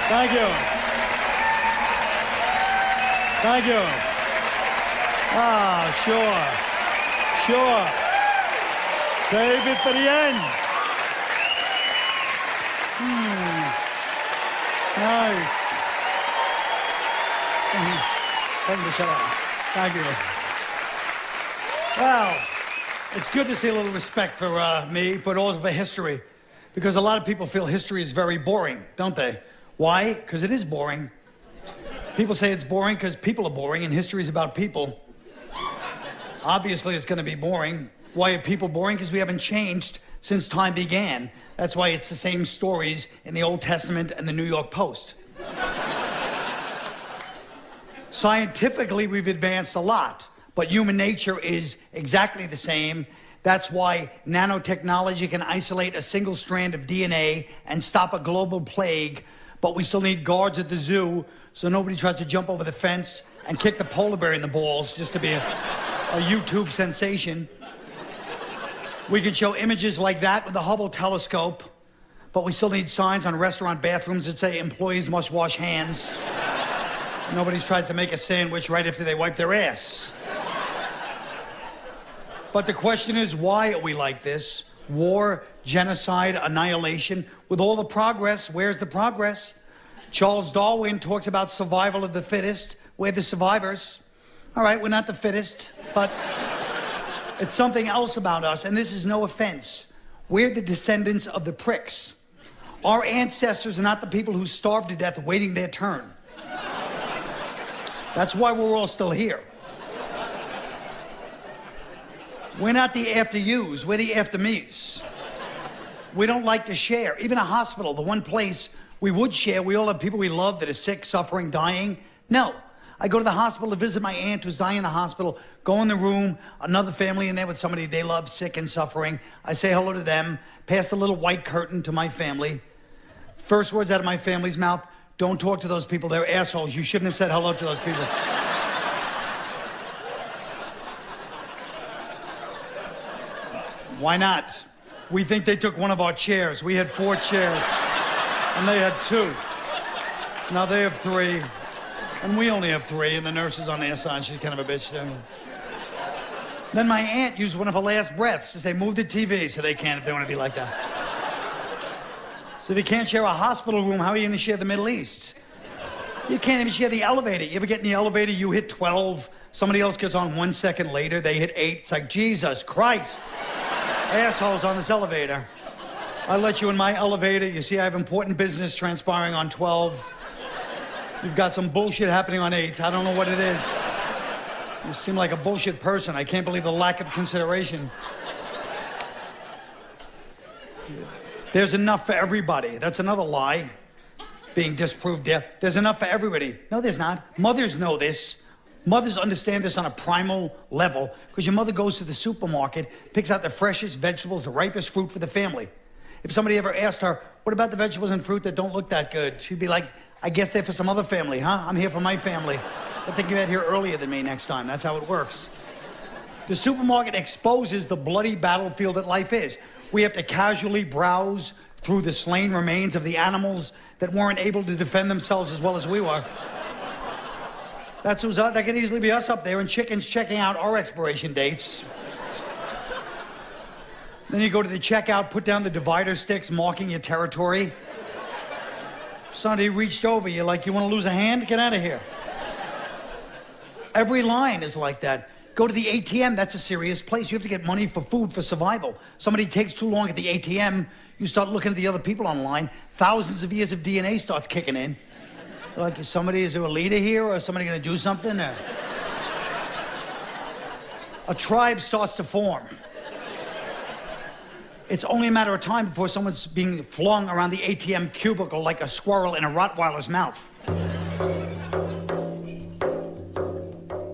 Thank you. Thank you. Ah, sure. Sure. Save it for the end. Nice. Tell them to shut up. Thank you. Well, it's good to see a little respect for me, but also for history. Because a lot of people feel history is very boring, don't they? Why? Because it is boring. People say it's boring because people are boring and history is about people. Obviously, it's going to be boring. Why are people boring? Because we haven't changed since time began. That's why it's the same stories in the Old Testament and the New York Post. Scientifically, we've advanced a lot, but human nature is exactly the same. That's why nanotechnology can isolate a single strand of DNA and stop a global plague, but we still need guards at the zoo so nobody tries to jump over the fence and kick the polar bear in the balls just to be a YouTube sensation. We can show images like that with the Hubble telescope, but we still need signs on restaurant bathrooms that say employees must wash hands. Nobody tries to make a sandwich right after they wipe their ass. But the question is, why are we like this? War, genocide, annihilation. With all the progress, where's the progress? Charles Darwin talks about survival of the fittest. We're the survivors. All right, we're not the fittest, but it's something else about us, and this is no offense. We're the descendants of the pricks. Our ancestors are not the people who starved to death waiting their turn. That's why we're all still here. We're not the after yous, we're the after me's. We don't like to share. Even a hospital, the one place we would share, we all have people we love that are sick, suffering, dying. No. I go to the hospital to visit my aunt who's dying in the hospital, go in the room, another family in there with somebody they love, sick and suffering. I say hello to them, pass the little white curtain to my family. First words out of my family's mouth, don't talk to those people, they're assholes. You shouldn't have said hello to those people. Why not? We think they took one of our chairs. We had 4 chairs, and they had 2. Now they have 3, and we only have 3, and the nurse is on their side. She's kind of a bitch. Then my aunt used one of her last breaths to say, move the TV, so they can if they want to be like that. So if you can't share a hospital room, how are you going to share the Middle East? You can't even share the elevator. You ever get in the elevator, you hit 12, somebody else gets on 1 second later, they hit 8. It's like, Jesus Christ. Assholes on this elevator. I let you in my elevator. You see I have important business transpiring on 12. You've got some bullshit happening on 8. I don't know what it is. You seem like a bullshit person. I can't believe the lack of consideration. There's enough for everybody. That's another lie being disproved there. There's enough for everybody. No, there's not. Mothers know this. Mothers understand this on a primal level because your mother goes to the supermarket, picks out the freshest vegetables, the ripest fruit for the family. If somebody ever asked her, what about the vegetables and fruit that don't look that good? She'd be like, I guess they're for some other family, huh? I'm here for my family. I think you get here earlier than me next time. That's how it works. The supermarket exposes the bloody battlefield that life is. We have to casually browse through the slain remains of the animals that weren't able to defend themselves as well as we were. That could easily be us up there, and chickens checking out our expiration dates. Then you go to the checkout, put down the divider sticks, marking your territory. Somebody reached over you like, you want to lose a hand? Get out of here. Every line is like that. Go to the ATM, that's a serious place. You have to get money for food, for survival. Somebody takes too long at the ATM, you start looking at the other people online, thousands of years of DNA starts kicking in. Like, is there a leader here, or is somebody going to do something? Or... a tribe starts to form. It's only a matter of time before someone's being flung around the ATM cubicle like a squirrel in a Rottweiler's mouth.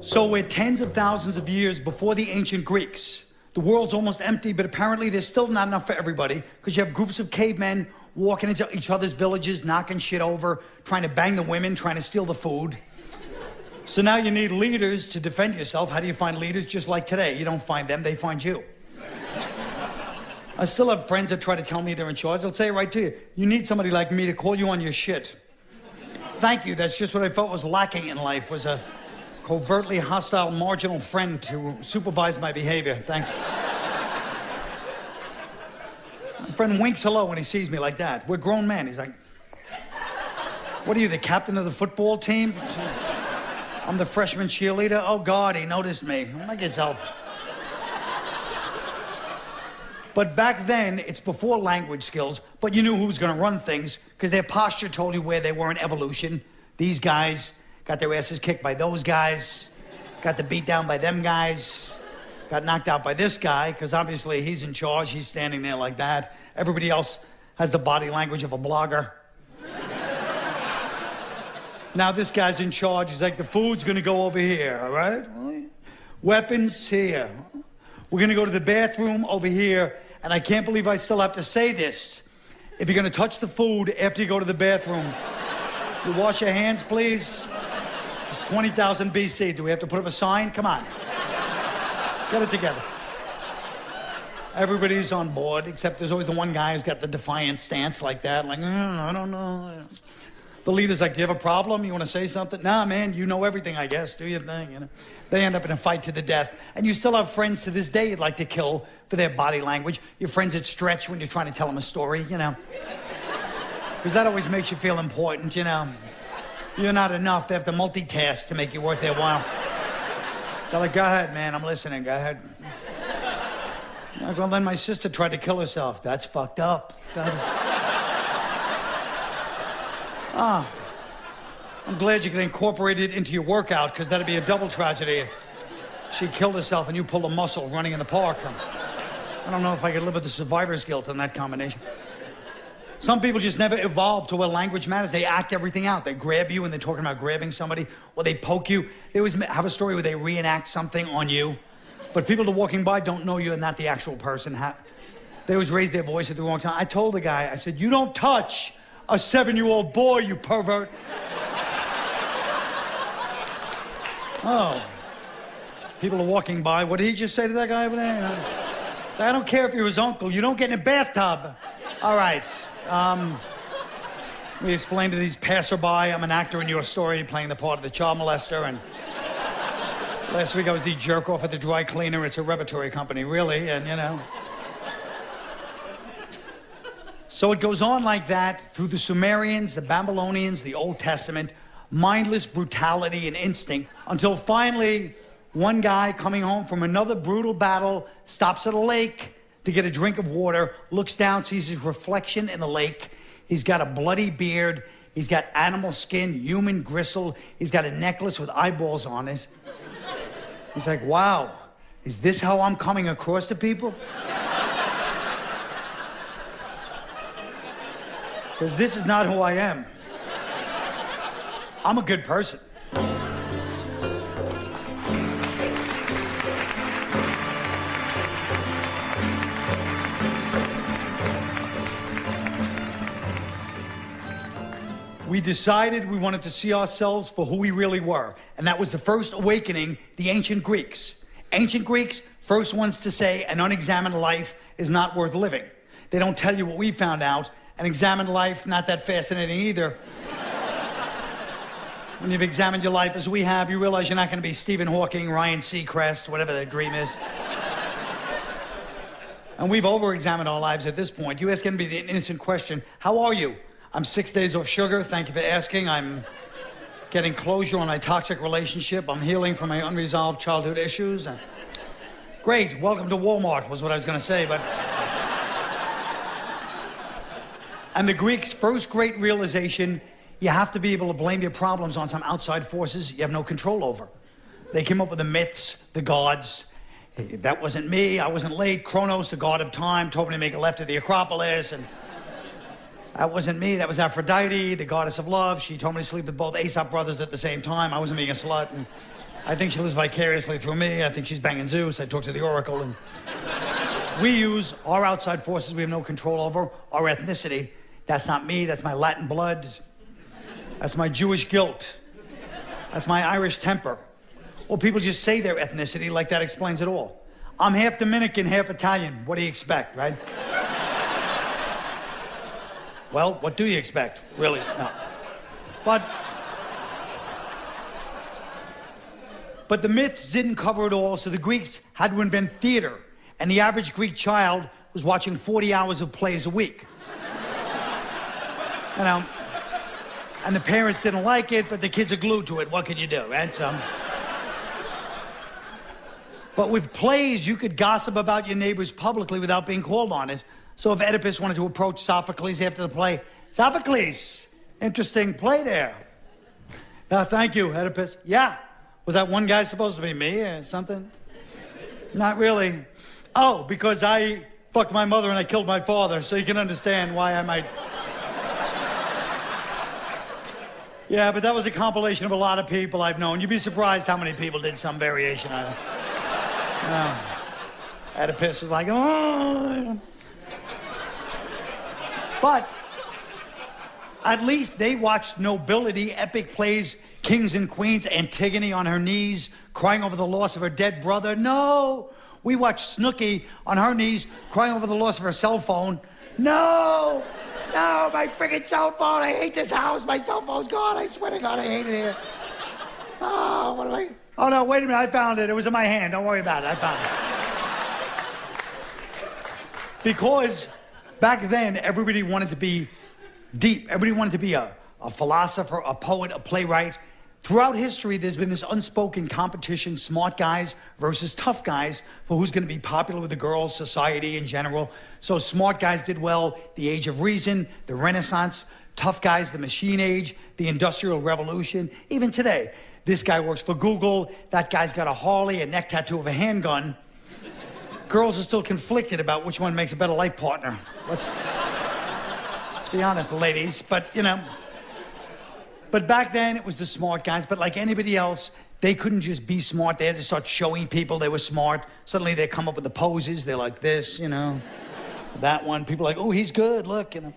So we're tens of thousands of years before the ancient Greeks. The world's almost empty, but apparently there's still not enough for everybody, because you have groups of cavemen walking into each other's villages, knocking shit over, trying to bang the women, trying to steal the food. So now you need leaders to defend yourself. How do you find leaders? Just like today. You don't find them, they find you. I still have friends that try to tell me they're in charge. They'll say it right to you. You need somebody like me to call you on your shit. Thank you. That's just what I felt was lacking in life, was a covertly hostile, marginal friend to supervise my behavior. Thanks. My friend winks hello when he sees me like that. We're grown men. He's like, what are you, the captain of the football team? I'm the freshman cheerleader. Oh, God, he noticed me. Like yourself. But back then, it's before language skills, but you knew who was going to run things because their posture told you where they were in evolution. These guys got their asses kicked by those guys, got the beat down by them guys, got knocked out by this guy because obviously he's in charge. He's standing there like that. Everybody else has the body language of a blogger. Now this guy's in charge. He's like, the food's going to go over here, all right? Weapons here. We're going to go to the bathroom over here. And I can't believe I still have to say this. If you're going to touch the food after you go to the bathroom, you wash your hands, please. It's 20,000 BC. Do we have to put up a sign? Come on. Get it together. Everybody's on board, except there's always the one guy who's got the defiant stance like that. Like, I don't know. The leader's like, do you have a problem? You want to say something? Nah, man, you know everything, I guess. Do your thing, you know. They end up in a fight to the death. And you still have friends to this day you'd like to kill for their body language. Your friends that stretch when you're trying to tell them a story, you know. Because that always makes you feel important, you know. You're not enough. They have to multitask to make you worth their while. They're like, go ahead, man, I'm listening, go ahead. Like, well, then my sister tried to kill herself. That's fucked up. I'm glad you can incorporate it into your workout, because that'd be a double tragedy if she killed herself and you pulled a muscle running in the park. I don't know if I could live with the survivor's guilt in that combination. Some people just never evolve to where language matters. They act everything out. They grab you and they're talking about grabbing somebody, or they poke you. They always have a story where they reenact something on you. But people that are walking by don't know you and not the actual person. They always raise their voice at the wrong time. I told the guy, I said, you don't touch a 7-year-old boy, you pervert. Oh. People are walking by. What did he just say to that guy over there? I don't care if you're his uncle. You don't get in a bathtub. All right. We explained to these passerby, I'm an actor in your story playing the part of the child molester. And last week I was the jerk off at the dry cleaner. It's a repertory company, really. And, you know. So it goes on like that through the Sumerians, the Babylonians, the Old Testament, mindless brutality and instinct, until finally one guy coming home from another brutal battle stops at a lake to get a drink of water, looks down, sees his reflection in the lake. He's got a bloody beard. He's got animal skin, human gristle. He's got a necklace with eyeballs on it. He's like, wow, is this how I'm coming across to people? Because this is not who I am. I'm a good person. We decided we wanted to see ourselves for who we really were. And that was the first awakening, the ancient Greeks. Ancient Greeks, first ones to say an unexamined life is not worth living. They don't tell you what we found out. An examined life, not that fascinating either. When you've examined your life as we have, you realize you're not going to be Stephen Hawking, Ryan Seacrest, whatever their dream is. And we've over-examined our lives at this point. You ask anybody the innocent question, how are you? I'm 6 days off sugar. Thank you for asking. I'm getting closure on my toxic relationship. I'm healing from my unresolved childhood issues. Great. Welcome to Walmart was what I was going to say, but... And the Greeks' first great realization, you have to be able to blame your problems on some outside forces you have no control over. They came up with the myths, the gods. Hey, that wasn't me. I wasn't late. Kronos, the god of time, told me to make a left at the Acropolis. And that wasn't me. That was Aphrodite, the goddess of love. She told me to sleep with both Aesop brothers at the same time. I wasn't being a slut. And I think she lives vicariously through me. I think she's banging Zeus. I talked to the oracle. And we use our outside forces we have no control over, our ethnicity. That's not me. That's my Latin blood. That's my Jewish guilt. That's my Irish temper. Well, people just say their ethnicity like that explains it all. I'm half Dominican, half Italian. What do you expect, right? Well, what do you expect, really? No. But But the myths didn't cover it all, so the Greeks had to invent theater. And the average Greek child was watching 40 hours of plays a week. You know, and the parents didn't like it, but the kids are glued to it. What could you do, right? So, but with plays, you could gossip about your neighbors publicly without being called on it. So if Oedipus wanted to approach Sophocles after the play, Sophocles, interesting play there. Thank you, Oedipus. Yeah. Was that one guy supposed to be me or something? Not really. Oh, because I fucked my mother and I killed my father, so you can understand why I might... Yeah, but that was a compilation of a lot of people I've known. You'd be surprised how many people did some variation on it. Oedipus was like, oh... But at least they watched nobility, epic plays, kings and queens, Antigone on her knees, crying over the loss of her dead brother. No! We watched Snooki on her knees, crying over the loss of her cell phone. No! No, my freaking cell phone. I hate this house. My cell phone's gone. I swear to God, I hate it here. Oh, what am I... Oh, no, wait a minute. I found it. It was in my hand. Don't worry about it. I found it. Because back then, everybody wanted to be deep. Everybody wanted to be a philosopher, a poet, a playwright. Throughout history, there's been this unspoken competition, smart guys versus tough guys, for who's going to be popular with the girls, society in general. So smart guys did well, the Age of Reason, the Renaissance. Tough guys, the Machine Age, the Industrial Revolution. Even today, this guy works for Google, that guy's got a Harley, a neck tattoo of a handgun. Girls are still conflicted about which one makes a better life partner. Let's be honest, ladies, but you know. But back then, it was the smart guys. But like anybody else, they couldn't just be smart. They had to start showing people they were smart. Suddenly, they come up with the poses. They're like this, you know. That one. People are like, oh, he's good, look, you know.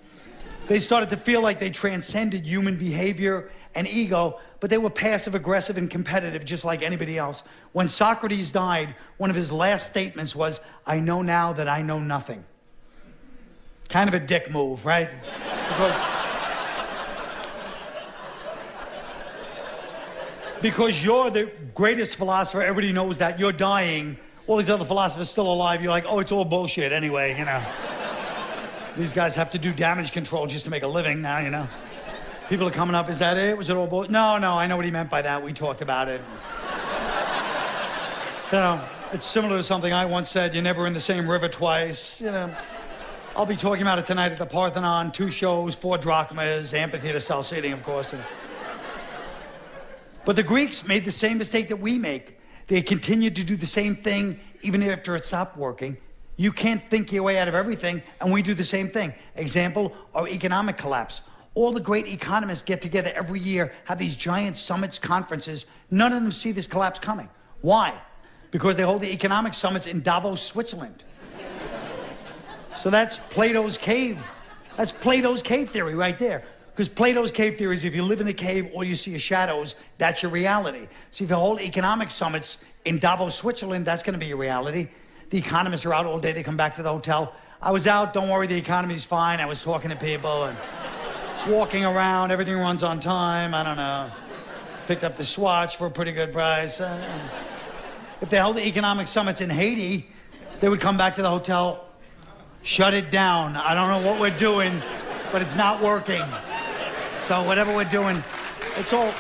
They started to feel like they transcended human behavior and ego, but they were passive-aggressive and competitive, just like anybody else. When Socrates died, one of his last statements was, I know now that I know nothing. Kind of a dick move, right? Because you're the greatest philosopher, everybody knows that. You're dying. All these other philosophers still alive. You're like, oh, it's all bullshit anyway, you know. These guys have to do damage control just to make a living now, you know. People are coming up, is that it? Was it all bullshit? No, I know what he meant by that. We talked about it. You know, it's similar to something I once said, you're never in the same river twice, you know. I'll be talking about it tonight at the Parthenon, 2 shows, 4 drachmas, amphitheater style seating, of course. But the Greeks made the same mistake that we make. They continued to do the same thing even after it stopped working. You can't think your way out of everything, and we do the same thing. Example, our economic collapse. All the great economists get together every year, have these giant summits, conferences. None of them see this collapse coming. Why? Because they hold the economic summits in Davos, Switzerland. So that's Plato's cave. That's Plato's cave theory right there. Because Plato's cave theory is if you live in a cave, all you see is shadows, that's your reality. So if you hold economic summits in Davos, Switzerland, that's going to be your reality. The economists are out all day, they come back to the hotel. I was out, don't worry, the economy's fine. I was talking to people and walking around, everything runs on time, I don't know. Picked up the Swatch for a pretty good price. If they held the economic summits in Haiti, they would come back to the hotel, shut it down. I don't know what we're doing, but it's not working. So whatever we're doing, it's all...